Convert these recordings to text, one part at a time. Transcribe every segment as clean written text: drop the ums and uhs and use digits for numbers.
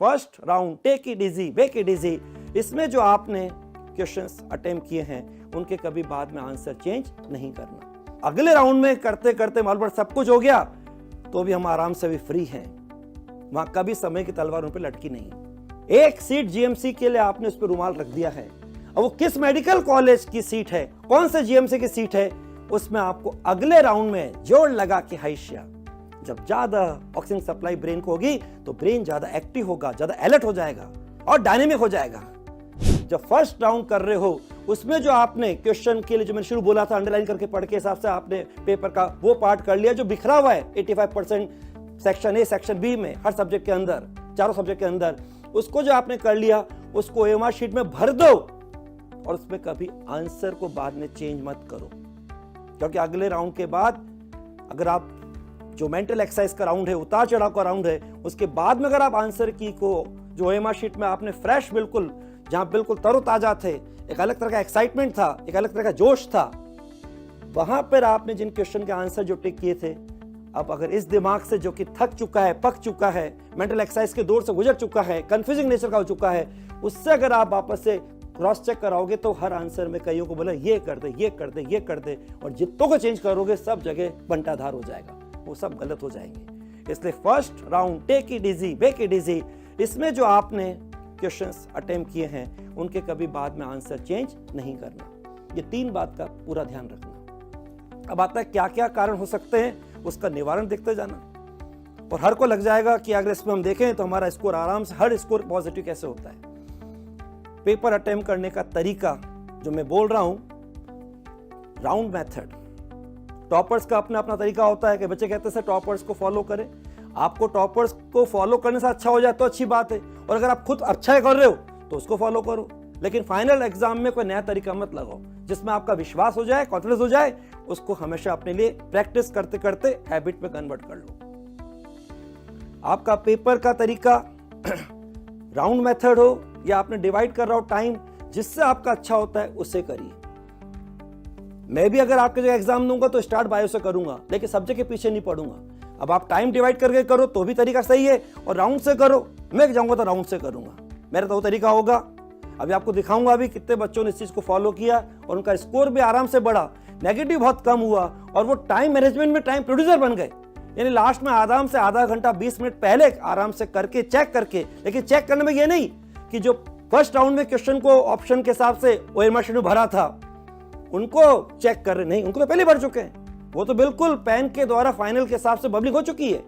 First round take it easy, make it easy, इसमें जो आपने क्वेश्चंस अटेम्प्ट किए हैं उनके कभी बाद में आंसर चेंज नहीं करना। अगले राउंड में करते करते मालूम पड़ सब कुछ हो गया तो भी हम आराम से भी फ्री हैं, वहां कभी समय की तलवार उन पर लटकी नहीं। एक सीट जीएमसी के लिए आपने उस पर रुमाल रख दिया है, अब वो किस मेडिकल कॉलेज की सीट है, कौन से जीएमसी की सीट है, उसमें आपको अगले राउंड में जोड़ लगा के हाइशिया। जब ज्यादा ऑक्सीजन सप्लाई ब्रेन को होगी तो ब्रेन ज्यादा एक्टिव होगा, ज्यादा अलर्ट हो जाएगा और डायनेमिक हो जाएगा। जब फर्स्ट राउंड कर रहे हो उसमें जो आपने क्वेश्चन के लिए जो मैंने शुरू बोला था अंडरलाइन करके पढ़ के हिसाब से आपने पेपर का वो पार्ट कर लिया जो बिखरा हुआ है 85% सेक्शन ए सेक्शन बी में, हर सब्जेक्ट के अंदर, चारों सब्जेक्ट के अंदर, उसको जो आपने कर लिया उसको ओएमआर शीट में भर दो और उसमें कभी आंसर को बाद में चेंज मत करो, क्योंकि अगले राउंड के बाद अगर आप जो मेंटल एक्सरसाइज का राउंड है, उतार चढ़ाव का राउंड है, उसके बाद में अगर आप आंसर की को जो ओएमआर शीट में आपने फ्रेश बिल्कुल, जहां बिल्कुल तरोताजा थे, एक अलग तरह का एक्साइटमेंट था, एक अलग तरह का जोश था, वहां पर आपने जिन क्वेश्चन के आंसर जो टिक किए थे, अब अगर इस दिमाग से जो कि थक चुका है, पक चुका है, मेंटल एक्सरसाइज के दौर से गुजर चुका है, कंफ्यूजिंग नेचर का हो चुका है, उससे अगर आप वापस से क्रॉस चेक कराओगे तो हर आंसर में कईयों को बोला ये कर दे, ये कर दे, ये कर दे, और जितनों को चेंज करोगे सब जगह बंटाधार हो जाएगा, वो सब गलत हो जाएंगे। इसलिए first round take it easy, make it easy, इसमें जो आपने क्वेश्चंस अटेम्प्ट किए हैं उनके कभी बाद में आंसर चेंज नहीं करना। ये 3 बात का पूरा ध्यान रखना। अब आता है क्या क्या कारण हो सकते हैं, उसका निवारण देखते जाना, और हर को लग जाएगा कि अगर इसमें हम देखें तो हमारा स्कोर आराम से, हर स्कोर पॉजिटिव कैसे होता है। पेपर अटेम्प्ट करने का तरीका जो मैं बोल रहा हूं, राउंड मेथड, टॉपर्स का अपना अपना तरीका होता है कि बच्चे कहते हैं टॉपर्स को फॉलो करें, आपको टॉपर्स को फॉलो करने से अच्छा हो जाए तो अच्छी बात है, और अगर आप खुद अच्छा कर रहे हो तो उसको फॉलो करो, लेकिन फाइनल एग्जाम में कोई नया तरीका मत लगाओ जिसमें आपका विश्वास हो जाए, कॉन्फिडेंस हो जाए, उसको हमेशा अपने लिए प्रैक्टिस करते करते हैबिट में कन्वर्ट कर लो। आपका पेपर का तरीका राउंड मेथड हो या आपने डिवाइड कर रहा हो टाइम, जिससे आपका अच्छा होता है उससे करिए। मैं भी अगर आपके जो एग्जाम दूंगा तो स्टार्ट बायो से करूंगा, लेकिन सब्जेक्ट के पीछे नहीं पढ़ूंगा। अब आप टाइम डिवाइड करके करो तो भी तरीका सही है, और राउंड से करो, मैं जाऊंगा तो राउंड से करूंगा, मेरा तो वो तरीका होगा। अभी आपको दिखाऊंगा अभी कितने बच्चों ने इस चीज को फॉलो किया और उनका स्कोर भी आराम से बढ़ा, नेगेटिव बहुत कम हुआ, और वो टाइम मैनेजमेंट में टाइम प्रोड्यूसर बन गए। यानी लास्ट में आराम से आधा घंटा 20 मिनट पहले आराम से करके चेक करके, लेकिन चेक करने में ये नहीं कि जो फर्स्ट राउंड में क्वेश्चन को ऑप्शन के हिसाब से ओएमआर शीट में भरा था उनको चेक कर रहे, नहीं, उनको तो पहले भर चुके हैं, वो तो बिल्कुल पेन के द्वारा फाइनल के हिसाब से पब्लिक हो चुकी है।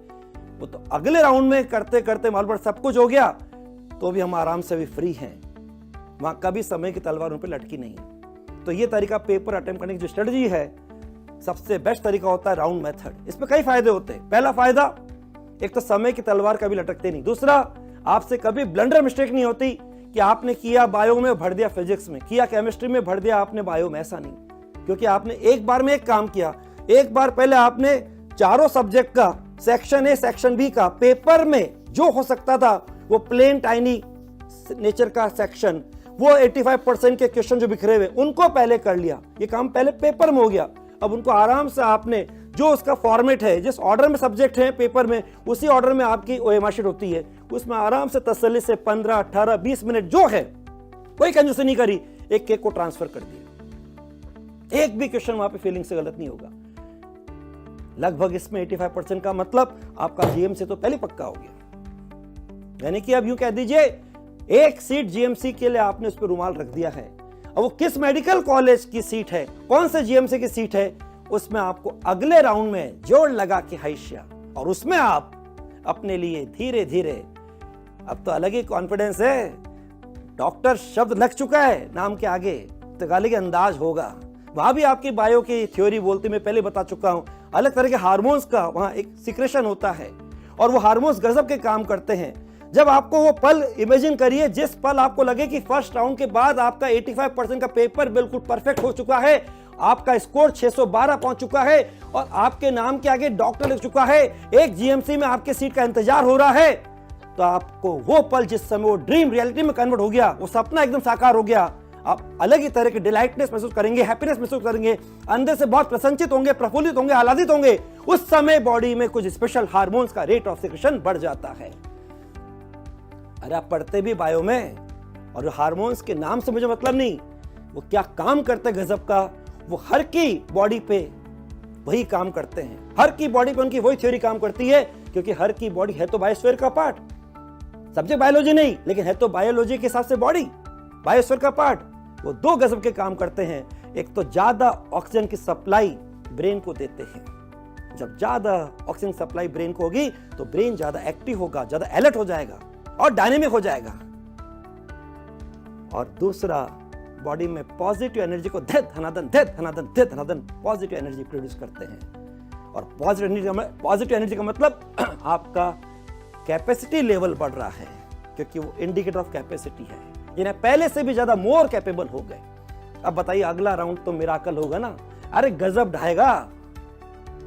वो तो अगले राउंड में करते करते मालूम पड़ सब कुछ हो गया तो भी हम आराम से भी फ्री हैं, वहां कभी समय की तलवार उन पर लटकी नहीं। तो ये तरीका पेपर अटेम्प्ट करने की जो स्ट्रेटजी है, सबसे बेस्ट तरीका होता है राउंड मेथड। इसमें कई फायदे होते हैं। पहला फायदा, एक तो समय की तलवार कभी लटकते नहीं। दूसरा, आपसे कभी ब्लंडर मिस्टेक नहीं होती कि आपने किया बायो में भर दिया फिजिक्स में, किया केमिस्ट्री में भर दिया आपने बायो में, ऐसा नहीं, क्योंकि आपने एक बार में एक काम किया। एक बार पहले आपने चारों सब्जेक्ट का, सेक्शन ए सेक्शन बी का, पेपर में जो हो सकता था वो प्लेन टाइनी नेचर का सेक्शन, वो 85% के क्वेश्चन जो बिखरे हुए उनको पहले कर लिया। ये काम पहले पेपर में हो गया। अब उनको आराम से आपने जो उसका फॉर्मेट है, जिस ऑर्डर में सब्जेक्ट है पेपर में, उसी ऑर्डर में आपकी ओएमआर शीट होती है, उसमें आराम से तसल्ली से 15, 18, 20 मिनट जो है, कोई कंजूसी नहीं करी, एक एक को ट्रांसफर कर दिया। एक भी क्वेश्चन वहां पे फीलिंग से गलत नहीं होगा। लगभग इसमें 85% का मतलब आपका जीएम से तो पहले पक्का हो गया। यानी कि अब यूं कह दीजिए, एक सीट जीएमसी के लिए आपने उस पर रुमाल रख दिया है। अब वो किस मेडिकल कॉलेज की सीट है, कौन से जीएमसी की सीट है, उसमें आपको अगले राउंड में जोड़ लगा के हाइशिया, और उसमें आप अपने लिए धीरे धीरे, अब तो अलग ही कॉन्फिडेंस है, डॉक्टर शब्द लग चुका है नाम के आगे, तो गाली के अंदाज होगा। वहां भी आपकी बायो की थ्योरी बोलती, मैं पहले बता चुका हूं, अलग तरह के हार्मोन्स का वहां एक सिक्रेशन होता है, और वो हार्मोन्स गजब के काम करते हैं। जब आपको वो पल इमेजिन करिए, जिस पल आपको लगे कि फर्स्ट राउंड के बाद आपका 85% का पेपर बिल्कुल परफेक्ट हो चुका है, आपका स्कोर 612 पहुंच चुका है, और आपके नाम के आगे डॉक्टर लिख चुका है, एक जीएमसी में आपके सीट का इंतजार हो रहा है, तो आपको वो पल, जिस समय वो ड्रीम रियलिटी में कन्वर्ट हो गया, वो सपना एकदम साकार हो गया, आप अलग ही तरह के डिलाइटनेस महसूस करेंगे, हैप्पीनेस महसूस करेंगे, अंदर से बहुत प्रसन्नचित होंगे, प्रफुल्लित होंगे, आह्लादित होंगे। उस समय बॉडी में कुछ स्पेशल हार्मोन्स का रेट ऑफ सिक्रेशन बढ़ जाता है। अरे आप पढ़ते भी बायो में, और हार्मोन्स के नाम से मुझे मतलब नहीं, वो क्या काम करते गजब का, वो हर की बॉडी पे वही काम करते हैं, हर की बॉडी पे उनकी वही थ्योरी काम करती है, क्योंकि हर की बॉडी है तो बायोस्फीयर का पार्ट, सब्जेक्ट बायोलॉजी नहीं लेकिन है तो बायोलॉजी के हिसाब से बॉडी बायोस्फीयर का पार्ट। वो दो गजब के काम करते हैं, एक तो ज्यादा ऑक्सीजन की सप्लाई ब्रेन को देते हैं, जब ज्यादा ऑक्सीजन सप्लाई ब्रेन को होगी तो ब्रेन ज्यादा एक्टिव होगा, ज्यादा अलर्ट हो जाएगा और डायनेमिक हो जाएगा। और दूसरा, बॉडी में पॉजिटिव एनर्जी को धनाधन पॉजिटिव एनर्जी प्रोड्यूस करते हैं। और पॉजिटिव एनर्जी का मतलब आपका कैपेसिटी लेवल बढ़ रहा है, क्योंकि वो इंडिकेटर ऑफ कैपेसिटी है, जिन्हें पहले से भी ज्यादा मोर कैपेबल हो गए। अब बताइए अगला राउंड तो मिराकल होगा ना, अरे गजब ढाएगा,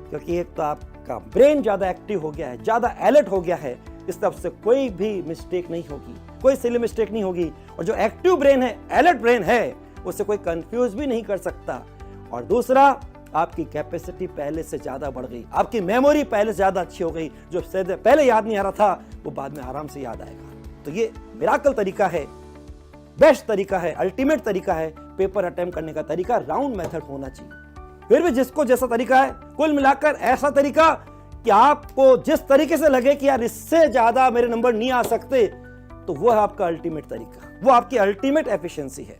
क्योंकि एक तो आपका ब्रेन ज्यादा एक्टिव हो गया है, ज्यादा अलर्ट हो गया है, इस तरफ से कोई भी मिस्टेक नहीं होगी, कोई सिली मिस्टेक नहीं होगी। और जो एक्टिव ब्रेन है, अलर्ट ब्रेन है, उससे कोई कंफ्यूज भी नहीं कर सकता। और दूसरा, आपकी कैपेसिटी पहले से ज्यादा बढ़ गई, आपकी मेमोरी पहले से ज्यादा अच्छी हो गई, जो पहले याद नहीं आ रहा था वो बाद में आराम से याद आएगा। तो ये मिराकल तरीका है, बेस्ट तरीका है, अल्टीमेट तरीका है पेपर अटेम्प्ट करने का तरीका, राउंड मेथड होना चाहिए। फिर भी जिसको जैसा तरीका है, कुल मिलाकर ऐसा तरीका कि आपको जिस तरीके से लगे कि यार इससे ज्यादा मेरे नंबर नहीं आ सकते, तो वो है आपका अल्टीमेट तरीका, वो आपकी अल्टीमेट एफिशिएंसी है।